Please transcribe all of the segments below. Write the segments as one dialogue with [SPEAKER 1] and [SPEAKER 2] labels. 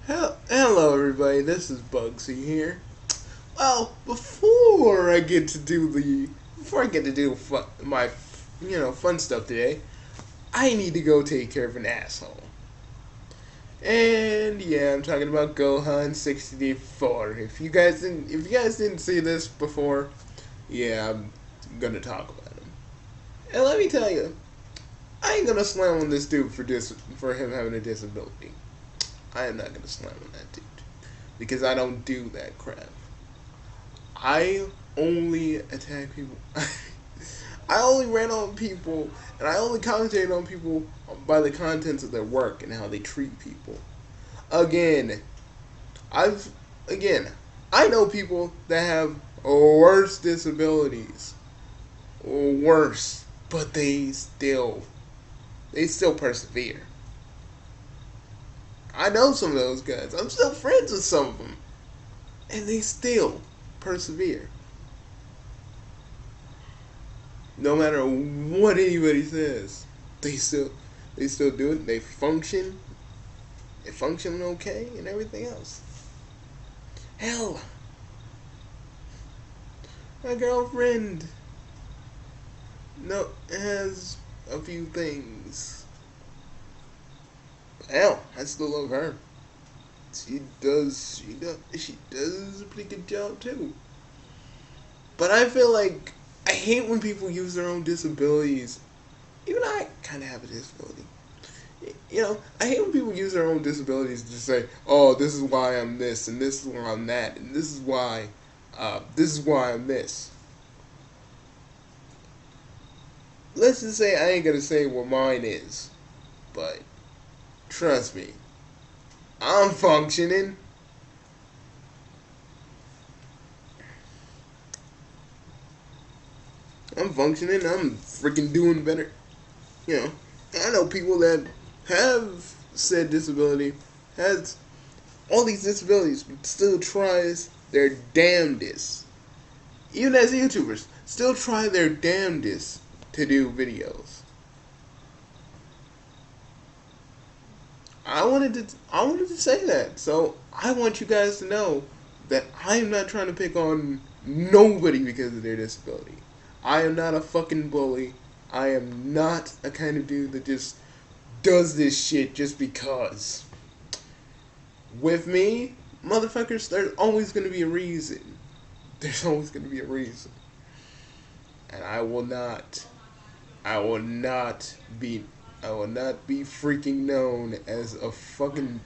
[SPEAKER 1] Hello, everybody. This is Bugsy here. Well, before I get to do my fun stuff today, I need to go take care of an asshole. And yeah, I'm talking about Gohan 64. If you guys didn't see this before, yeah, I'm gonna talk about him. And let me tell you, I ain't gonna slam on this dude for him having a disability. I am not gonna slam on that dude because I don't do that crap. I only attack people. I only ran on people, and I only commentate on people by the contents of their work and how they treat people. Again, I've again, I know people that have worse disabilities, worse, but they still persevere. I know some of those guys. I'm still friends with some of them, and they still persevere. No matter what anybody says, they still they still do it. They function okay, and everything else. Hell, my girlfriend no has a few things. Hell, I still love her. She does a pretty good job too. But I feel like I hate when people use their own disabilities. Even I kind of have a disability. I hate when people use their own disabilities to say, "Oh, this is why I'm this, and this is why I'm that, and this is why I'm this." Let's just say I ain't gonna say what mine is, but trust me, I'm functioning. I'm functioning. I'm freaking doing better. You know, I know people that have said disability, has all these disabilities, but still tries their damnedest. Even as YouTubers, still try their damnedest to do videos. I wanted to say that. So I want you guys to know that I am not trying to pick on nobody because of their disability. I am not a fucking bully. I am not a kind of dude that just does this shit just because. With me, motherfuckers, there's always gonna be a reason. There's always gonna be a reason. And I will not be I will not be freaking known as a fucking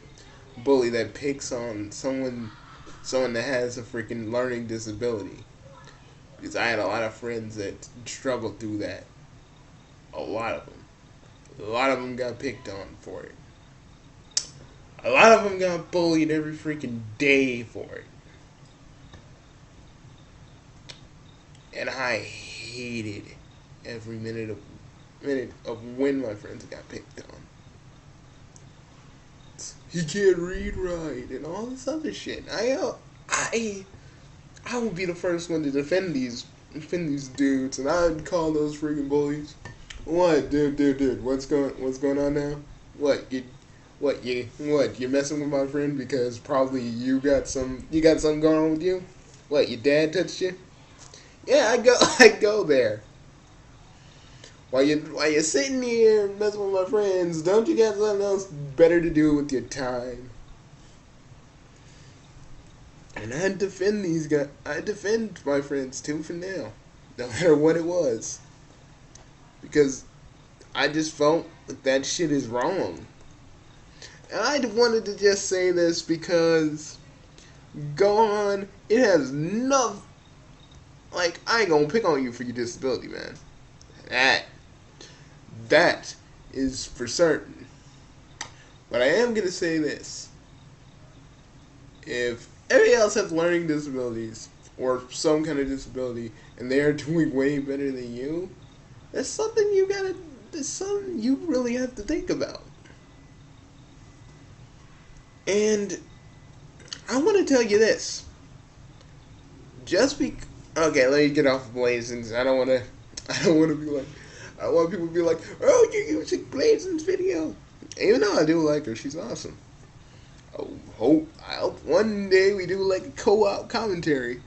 [SPEAKER 1] bully that picks on someone that has a freaking learning disability. Because I had a lot of friends that struggled through that. A lot of them. A lot of them got picked on for it. A lot of them got bullied every freaking day for it. And I hated every minute of when my friends got picked on. He can't read right and all this other shit. I would be the first one to defend these dudes, and I'd call those freaking bullies. What, dude? What's going on now? You're messing with my friend because probably you got something going on with you. What, your dad touched you? Yeah, I go there. While you're sitting here messing with my friends, don't you got something else better to do with your time? And I defend these guys. I defend my friends too for now, no matter what it was, because I just felt that shit is wrong. And I wanted to just say this because go on. It has no like I ain't gonna pick on you for your disability, man. That that is for certain. But I am gonna say this: if everybody else has learning disabilities or some kind of disability, and they are doing way better than you, that's something you gotta. That's something you really have to think about. And I want to tell you this: just be okay. Let me get off Blazing's. I don't want to. I don't want to be like. I don't want people to be like, "Oh, you're using Blazing's video." Even though I do like her, she's awesome. I hope one day we do like a co-op commentary.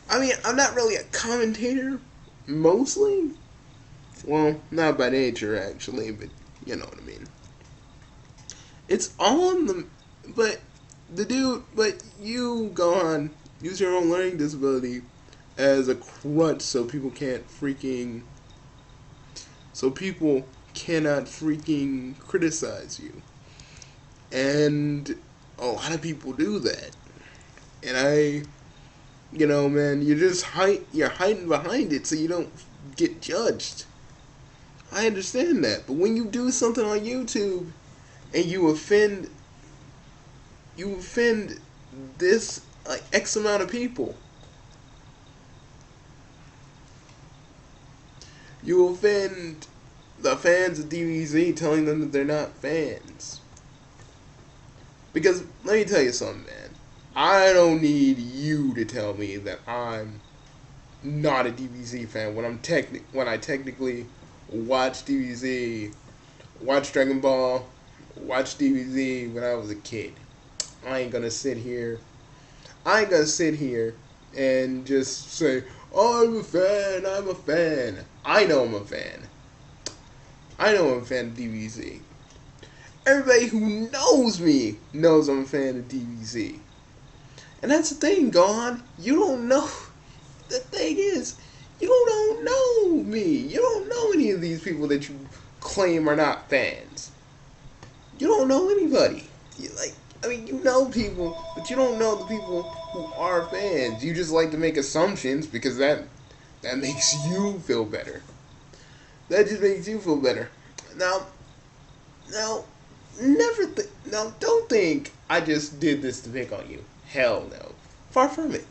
[SPEAKER 1] I mean, I'm not really a commentator, mostly. Well, not by nature actually, but you know what I mean. It's on the, but but you go on use your own learning disability as a crutch so people cannot freaking criticize you. And a lot of people do that. And man, you're hiding behind it so you don't get judged. I understand that. But when you do something on YouTube and you offend this like X amount of people. You offend the fans of DBZ telling them that they're not fans. Because let me tell you something, man. I don't need you to tell me that I'm not a DBZ fan when I technically watch DBZ, watch Dragon Ball, watch DBZ when I was a kid. I ain't gonna sit here and just say, oh, I'm a fan. I know I'm a fan. I know I'm a fan of DBZ. Everybody who knows me knows I'm a fan of DBZ. And that's the thing, Gohan. You don't know. The thing is, you don't know me. You don't know any of these people that you claim are not fans. You don't know anybody. You know people, but you don't know the people who are fans. You just like to make assumptions because that makes you feel better. That just makes you feel better. Now, don't think I just did this to pick on you. Hell no. Far from it.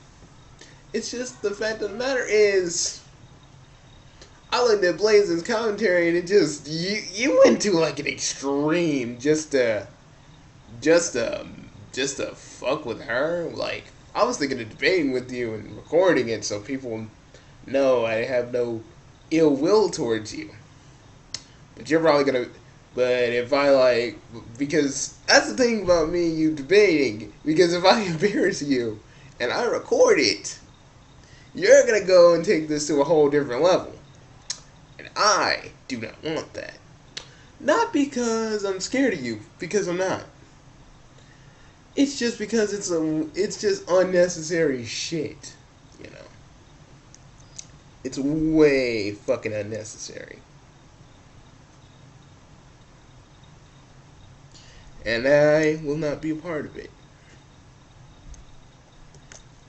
[SPEAKER 1] It's just the fact of the matter is, I looked at Blaze's commentary and it just, you went to like an extreme just to fuck with her. Like, I was thinking of debating with you and recording it so people know I have no ill will towards you. But you're probably gonna. But if because that's the thing about me and you debating. Because if I embarrass you and I record it, you're gonna go and take this to a whole different level. And I do not want that. Not because I'm scared of you, because I'm not. It's just because it's just unnecessary shit, you know. It's way fucking unnecessary. And I will not be a part of it.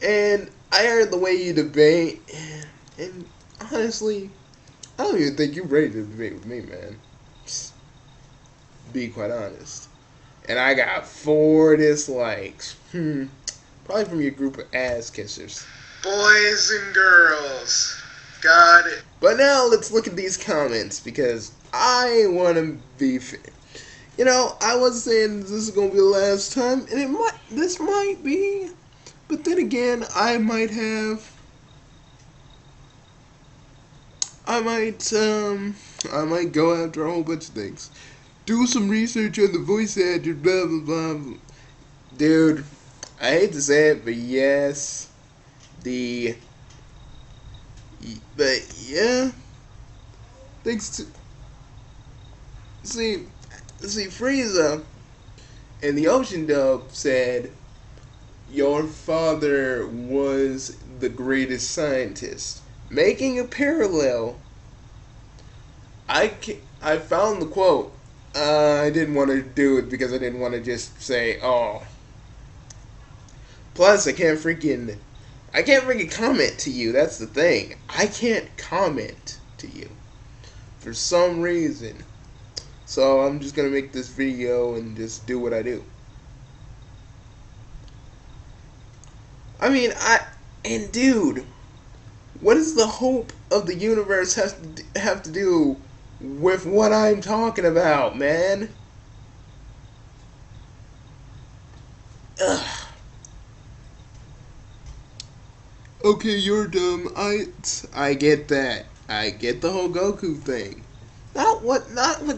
[SPEAKER 1] And I heard the way you debate, and honestly, I don't even think you're ready to debate with me, man. Just be quite honest. And I got 4 dislikes. Probably from your group of ass kissers. Boys and girls. Got it. But now let's look at these comments because I want to be fair. You know, I was saying this is going to be the last time, and this might be, but then again, I might go after a whole bunch of things. Do some research on the voice actor, blah, blah, blah, blah. Dude, I hate to say it, but yes, but yeah, thanks to, see, Frieza in the Ocean Dub said, your father was the greatest scientist. Making a parallel, I found the quote. I didn't want to do it because I didn't want to just say, oh. Plus, I can't freaking comment to you. That's the thing. I can't comment to you for some reason. So I'm just going to make this video and just do what I do. I mean, dude, what does the hope of the universe have to do with what I'm talking about, man? Ugh. Okay, you're dumb. I get that. I get the whole Goku thing. Not what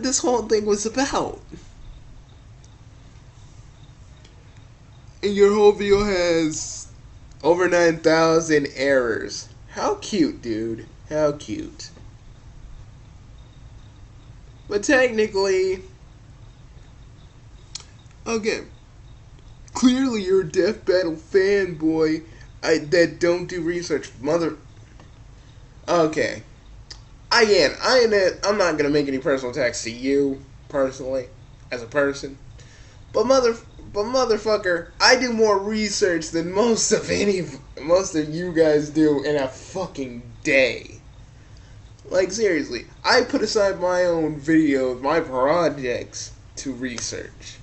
[SPEAKER 1] this whole thing was about. and your whole video has over 9,000 errors. How cute, dude. How cute. But technically, okay, clearly you're a Death Battle fanboy that don't do research. Okay. I'm not gonna make any personal attacks to you, personally, as a person. But motherfucker, I do more research than most of you guys do in a fucking day. Like, seriously, I put aside my own videos, my projects, to research.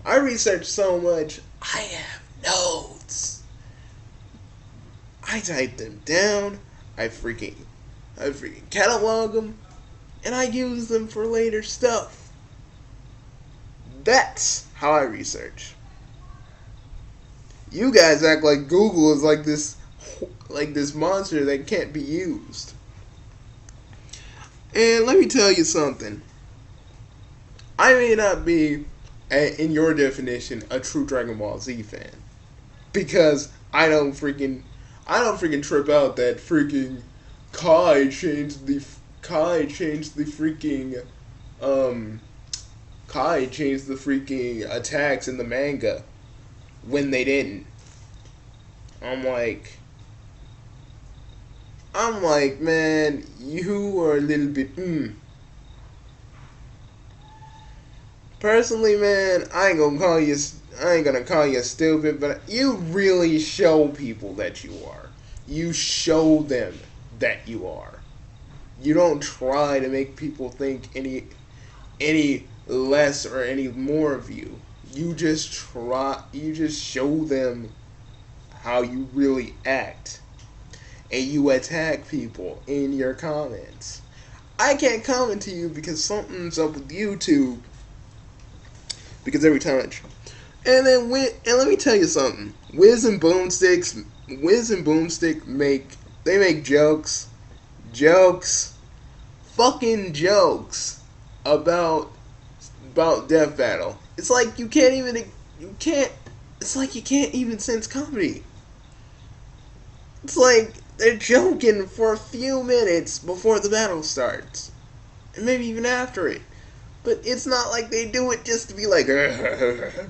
[SPEAKER 1] I research so much, I have notes. I type them down, I freaking catalog them, and I use them for later stuff. That's how I research. You guys act like Google is like this monster that can't be used. And let me tell you something. I may not be, in your definition, a true Dragon Ball Z fan, because I don't freaking trip out that freaking Kai changed the freaking attacks in the manga when they didn't. I'm like, man, you are a little bit, Personally, man, I ain't gonna call you stupid, but you really show people that you are. You show them that you are. You don't try to make people think any less or any more of you. You just show them how you really act. And you attack people in your comments. I can't comment to you because something's up with YouTube. Because every time and let me tell you something. Wiz and Boomstick make fucking jokes about Death Battle. It's like you can't even sense comedy. It's like they're joking for a few minutes before the battle starts, and maybe even after it. But it's not like they do it just to be like,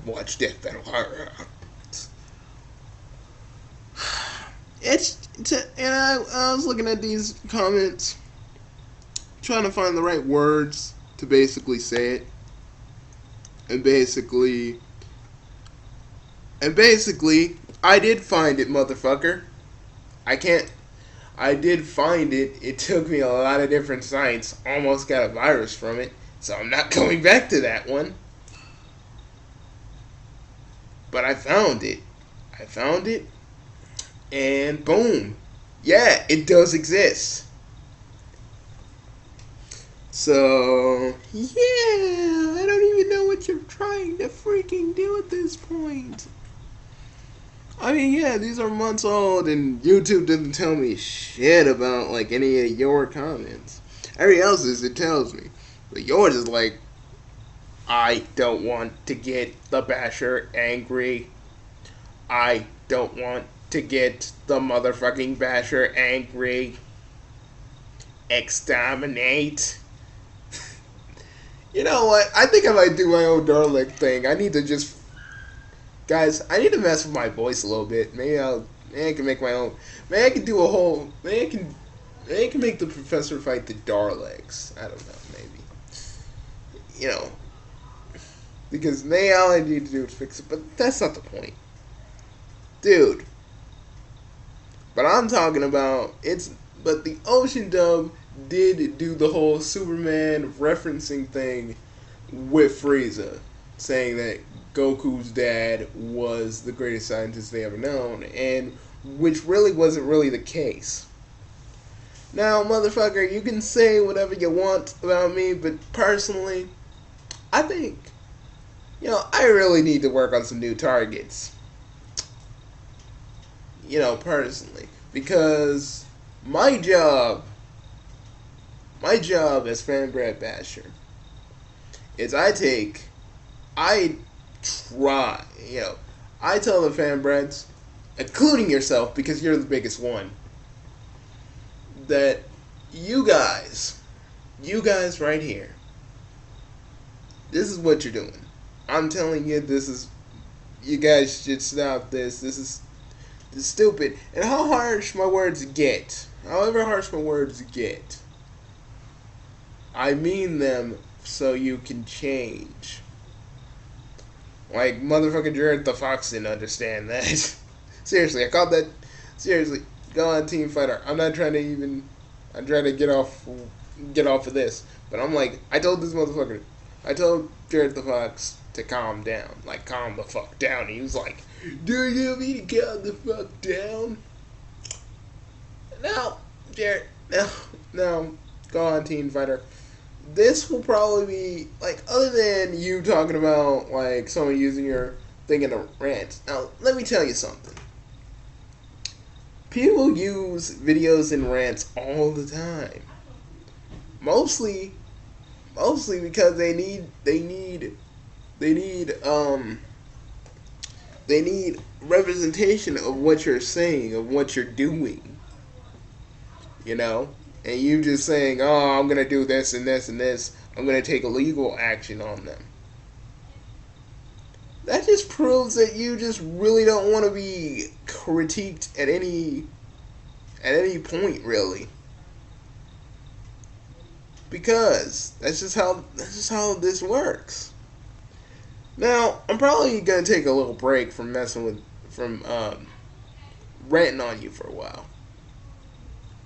[SPEAKER 1] watch Death Battle. And I was looking at these comments, trying to find the right words to basically say it. And basically, I did find it, motherfucker. I did find it. It took me a lot of different sites. Almost got a virus from it. So I'm not going back to that one. But I found it. And boom. Yeah, it does exist. So, yeah, I don't even know what you're trying to freaking do at this point. I mean, yeah, these are months old, and YouTube didn't tell me shit about, like, any of your comments. Every else's, it tells me. But yours is like, I don't want to get the basher angry. I don't want to get the motherfucking basher angry. Exterminate. You know what? I think I might do my own Darlick thing. I need to just... Guys, I need to mess with my voice a little bit. Maybe I can make my own... Maybe I can do a whole... Maybe I can make the professor fight the Daleks. I don't know, maybe. You know. Because maybe all I need to do is fix it. But that's not the point. Dude. But I'm talking about... But the Ocean Dub did do the whole Superman referencing thing with Frieza, saying that Goku's dad was the greatest scientist they ever known, and which really wasn't really the case. Now, motherfucker, you can say whatever you want about me, but personally, I think, I really need to work on some new targets. Personally, because my job as Fanbrad Basher is I I tell the fan brats, including yourself, because you're the biggest one, that you guys right here, this is what you're doing. I'm telling you, you guys should stop this. This is stupid. And how harsh my words get, however harsh my words get, I mean them so you can change. Like, motherfucking Jared the Fox didn't understand that. Seriously, I called that. Seriously, go on Team Fighter. I'm not trying to even. I'm trying to get off of this. But I'm like, I told this motherfucker. I told Jared the Fox to calm down. Like, calm the fuck down. He was like, do you want me to calm the fuck down? No, Jared. No. Go on, Team Fighter. This will probably be, like, other than you talking about, like, someone using your thing in a rant. Now, let me tell you something. People use videos and rants all the time. Mostly because they need representation of what you're saying, of what you're doing. You know? And you just saying, oh, I'm going to do this and this and this. I'm going to take legal action on them. That just proves that you just really don't want to be critiqued at any point, really. Because that's just how this works. Now, I'm probably going to take a little break from ranting on you for a while.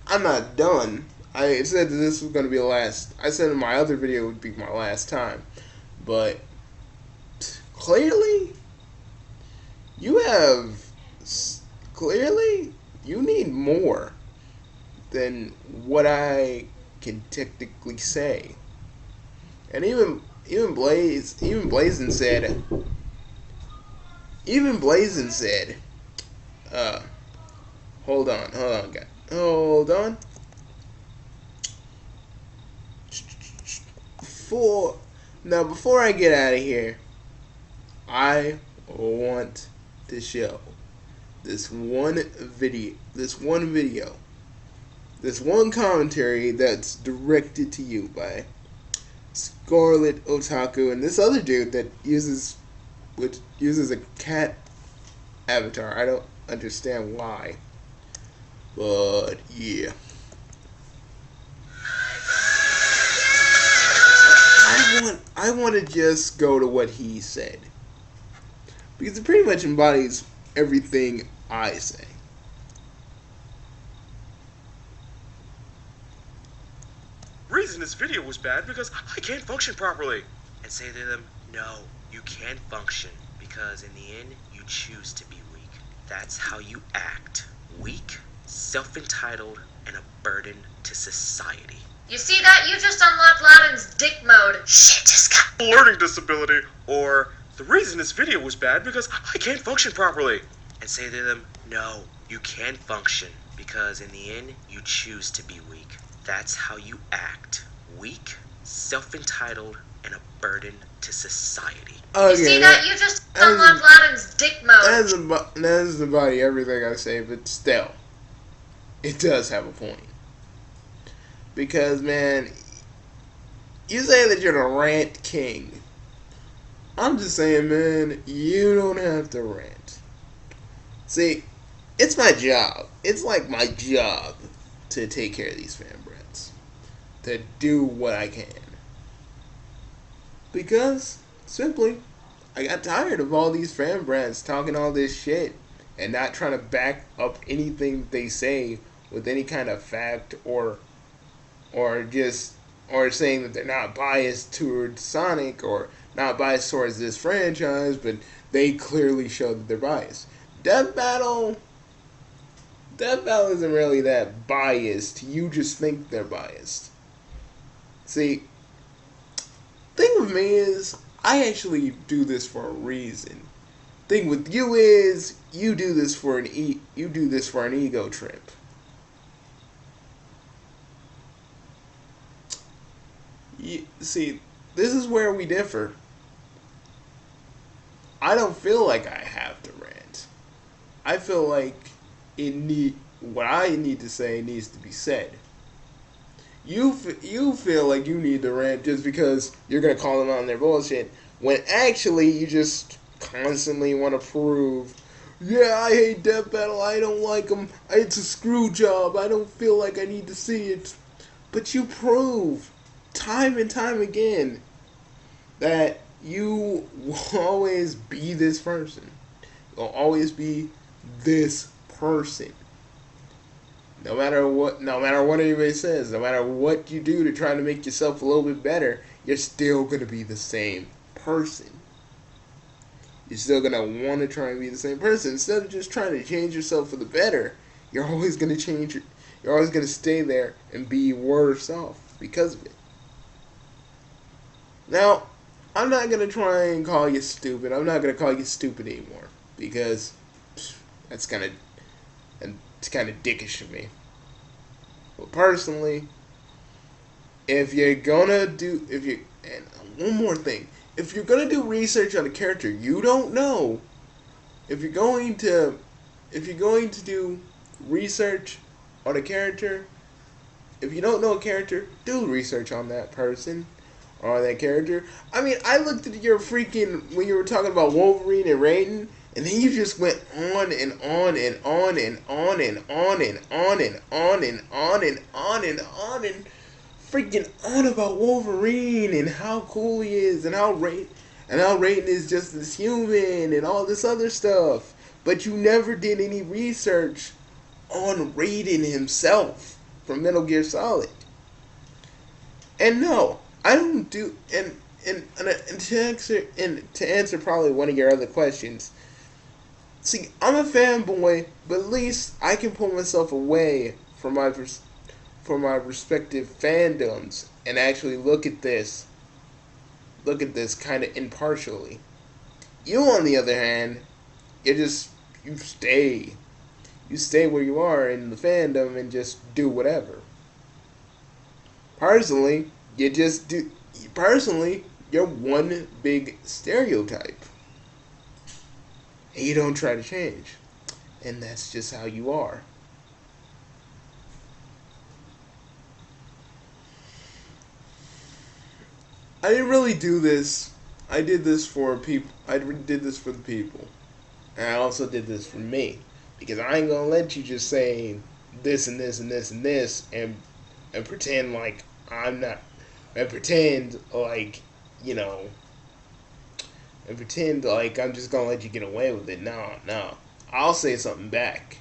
[SPEAKER 1] I'm not done. I said that this was going to be the last. I said in my other video would be my last time. But clearly, you need more than what I can technically say. And even Blazin said, hold on, guys. Hold on. Before I get out of here, I want to show this one commentary that's directed to you by Scarlet Otaku and this other dude that uses a cat avatar. I don't understand why. But yeah, I want to just go to what he said, because it pretty much embodies everything I say.
[SPEAKER 2] Reason this video was bad because I can't function properly.
[SPEAKER 3] And say to them, no, you can function, because in the end, you choose to be weak. That's how you act. Weak, self-entitled, and a burden to society.
[SPEAKER 4] You see that? You just unlocked Loudon's dick mode.
[SPEAKER 3] Shit just got
[SPEAKER 2] Learning disability. Or the reason this video was bad because I can't function properly.
[SPEAKER 3] And say to them, no, you can function, because in the end, you choose to be weak. That's how you act. Weak, self-entitled, and a burden to society.
[SPEAKER 1] Okay,
[SPEAKER 4] you see that? You just unlocked Loudon's dick mode.
[SPEAKER 1] That doesn't embody everything I say, but still, it does have a point. Because, man, you say that you're the rant king. I'm just saying, man, you don't have to rant. See, it's my job. It's like my job to take care of these fan brats. To do what I can. Because, simply, I got tired of all these fan brats talking all this shit and not trying to back up anything they say with any kind of fact or saying that they're not biased towards Sonic or not biased towards this franchise, but they clearly show that they're biased. Death Battle isn't really that biased. You just think they're biased. See, thing with me is, I actually do this for a reason. Thing with you is, you do this for an ego trip. See, this is where we differ. I don't feel like I have to rant. I feel like what I need to say needs to be said. You feel like you need to rant just because you're gonna call them out on their bullshit, when actually you just constantly want to prove, yeah, I hate Death Battle, I don't like them, it's a screw job, I don't feel like I need to see it. But you prove time and time again that you will always be this person. You'll always be this person. No matter what anybody says, no matter what you do to try to make yourself a little bit better, you're still gonna be the same person. You're still gonna want to try and be the same person instead of just trying to change yourself for the better. You're always gonna change. You're always gonna stay there and be worse off because of it. Now, I'm not gonna try and call you stupid. I'm not gonna call you stupid anymore because it's kind of dickish of me. But personally, and one more thing, if you're gonna do research on a character you don't know, if you're going to do research on a character, if you don't know a character, do research on that person or that character. I mean, I looked at your freaking, when you were talking about Wolverine and Raiden, and then you just went on and on and on and on and on and on and on and on and on and on and freaking on about Wolverine and how cool he is and how Raiden is just this human and all this other stuff. But you never did any research on Raiden himself from Metal Gear Solid. And no, I don't do and to answer probably one of your other questions. See, I'm a fanboy, but at least I can pull myself away from my respective fandoms and actually look at this kind of impartially. You, on the other hand, you stay where you are in the fandom and just do whatever. Personally, you're one big stereotype. And you don't try to change. And that's just how you are. I didn't really do this. I did this for people. I did this for the people. And I also did this for me. Because I ain't gonna let you just say this and this and this and this and pretend like I'm not, and pretend like, and pretend like I'm just gonna let you get away with it. No. I'll say something back.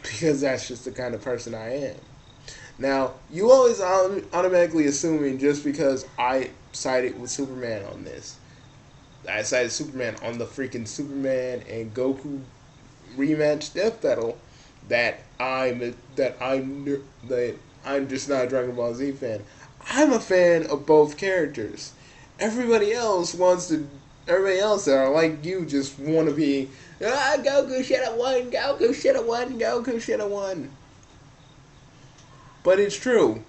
[SPEAKER 1] Because that's just the kind of person I am. Now, you always automatically assuming just because I sided with Superman on this. I sided Superman on the freaking Superman and Goku rematch Death Battle that I'm just not a Dragon Ball Z fan. I'm a fan of both characters. Everybody else that are like you just want to be, Goku should have won, Goku should have won, Goku should have won. But it's true.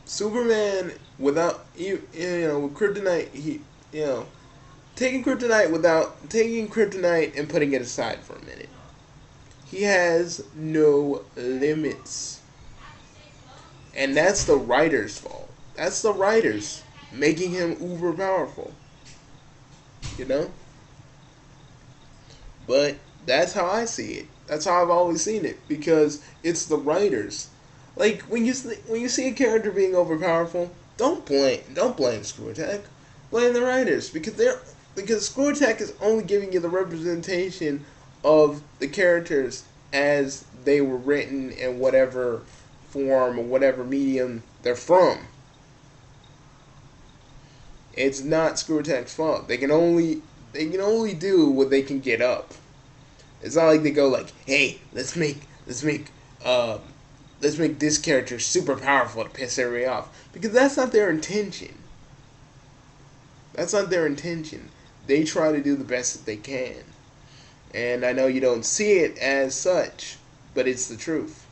[SPEAKER 1] Superman without with Kryptonite, taking Kryptonite and putting it aside for a minute. He has no limits. And that's the writer's fault. That's the writers making him uber powerful. But that's how I see it. That's how I've always seen it, because it's the writers. Like when you see a character being overpowerful, don't blame Screw Attack. Blame the writers, because Screw Attack is only giving you the representation of the characters as they were written in whatever form or whatever medium they're from. It's not Screw Attack's fault. They can only do what they can get up. It's not like they go like, hey, let's make this character super powerful to piss everybody off, because that's not their intention. That's not their intention. They try to do the best that they can. And I know you don't see it as such, but it's the truth.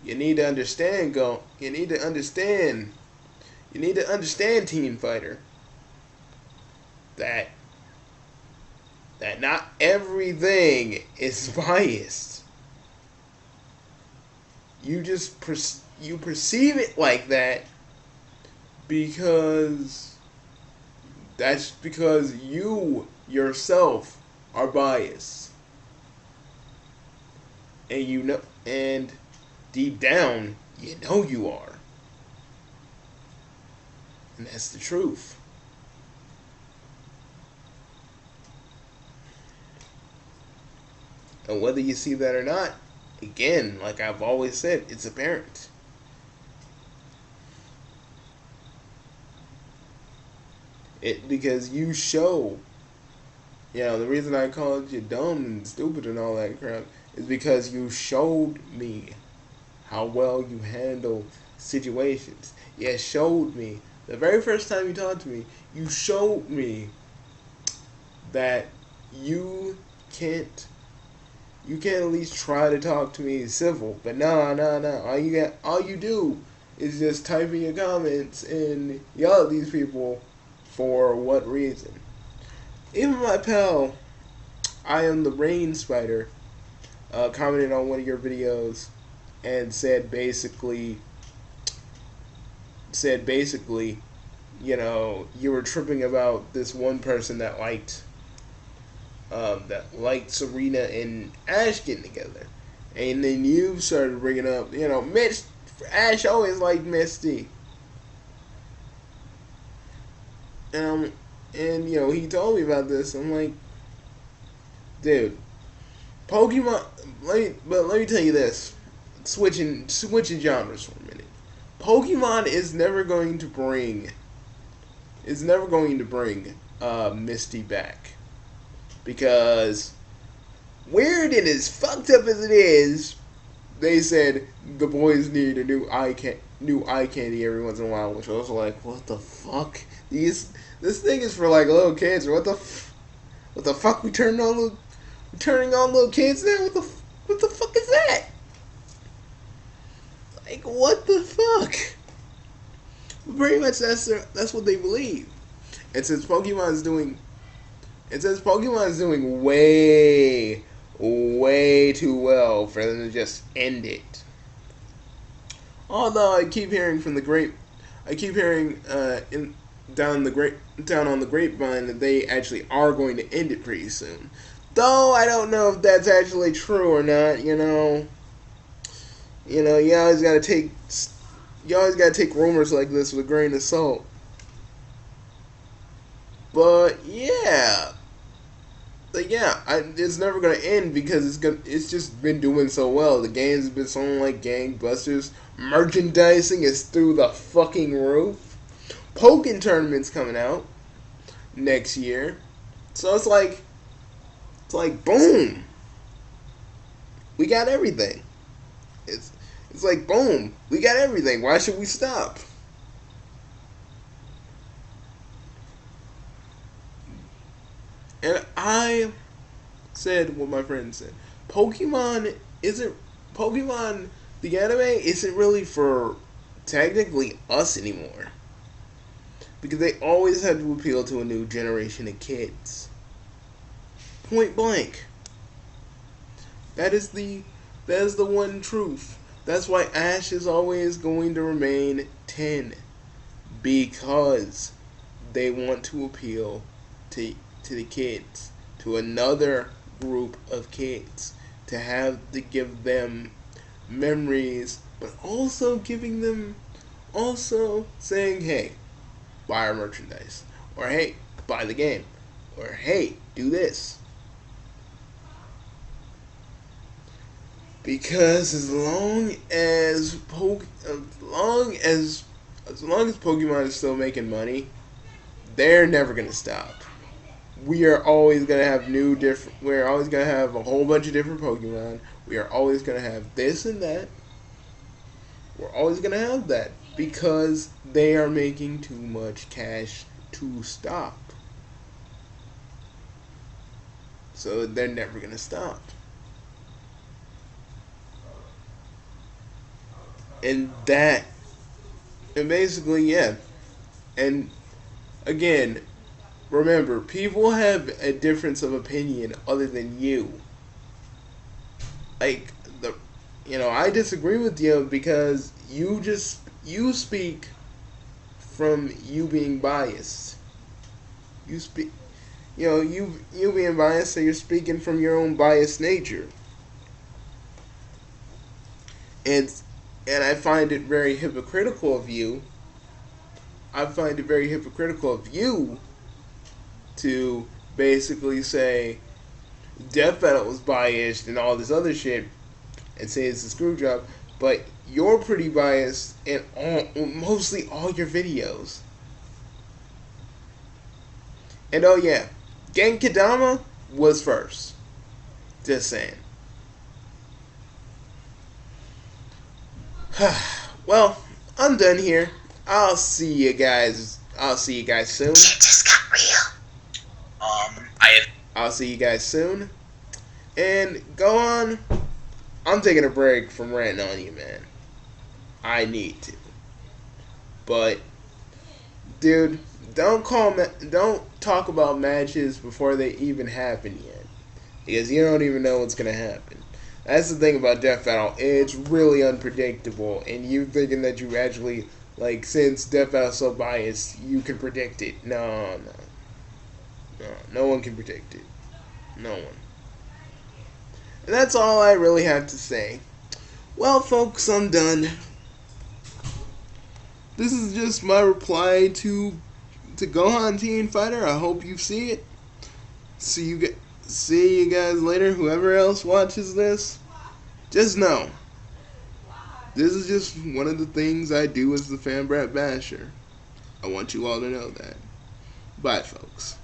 [SPEAKER 1] You need to understand, Team Fighter, that that not everything is biased. You just you perceive it like that because that's because you yourself are biased. And you know, and deep down, you know you are. And that's the truth. And whether you see that or not, again, like I've always said, it's apparent. Because you show, the reason I called you dumb and stupid and all that crap is because you showed me how well you handle situations. You showed me, the very first time you talked to me, you showed me that you can't at least try to talk to me civil. But no. All you do is just type in your comments and yell at these people. For what reason? Even my pal, I am the Rain Spider, commented on one of your videos and said basically, you were tripping about this one person that liked Serena and Ash getting together, and then you started bringing up, Mitch. Ash always liked Misty. And he told me about this. I'm like, dude, Pokemon. Let me tell you this. Switching genres for a minute. Pokemon is never going to bring Misty back, because weird and as fucked up as it is, they said the boys need a new eye candy every once in a while, which I was like, what the fuck? This thing is for like little kids. What the fuck? We turning on little kids now? What the fuck is that? Like, what the fuck? Pretty much that's what they believe. And since Pokemon's doing way too well for them to just end it. Although I keep hearing down on the grapevine that they actually are going to end it pretty soon. Though I don't know if that's actually true or not. You always gotta take rumors like this with a grain of salt. But yeah, it's never gonna end because it's just been doing so well. The game's been selling like gangbusters. Merchandising is through the fucking roof. Pokken tournament's coming out next year, so it's like boom, we got everything. It's like boom, we got everything. Why should we stop? And I said what my friend said. Pokemon the anime isn't really for technically us anymore. Because they always had to appeal to a new generation of kids. Point blank. That is the one truth. That's why Ash is always going to remain 10. Because they want to appeal to the kids. To another group of kids. To give them memories. But also saying, hey, buy our merchandise, or hey, buy the game, or hey, do this. Because as long as Pokemon is still making money, they're never gonna stop. We are always gonna have we're always gonna have a whole bunch of different Pokemon. We are always gonna have this and that. We're always gonna have that. Because they are making too much cash to stop. So they're never going to stop. And basically, yeah. And again, remember, people have a difference of opinion other than you. Like, I disagree with you because you speak from you being biased. You speak, you being biased, so you're speaking from your own biased nature. And I find it very hypocritical of you. I find it very hypocritical of you to basically say Death Battle was biased and all this other shit and say it's a screw job, but you're pretty biased in mostly all your videos. And oh yeah, Genkidama was first. Just saying. Well, I'm done here. I'll see you guys soon.
[SPEAKER 4] Shit just got real.
[SPEAKER 1] I'll see you guys soon. And go on. I'm taking a break from ranting on you, man. I need to. But, dude, don't talk about matches before they even happen yet, because you don't even know what's gonna happen. That's the thing about Death Battle. It's really unpredictable, and you thinking that you actually, since Death Battle's so biased, you can predict it. No one can predict it. No one. And that's all I really have to say. Well, folks, I'm done. This is just my reply to Gohan Teen Fighter. I hope you see it. See you guys later. Whoever else watches this, just know this is just one of the things I do as the Fan Brat Basher. I want you all to know that. Bye, folks.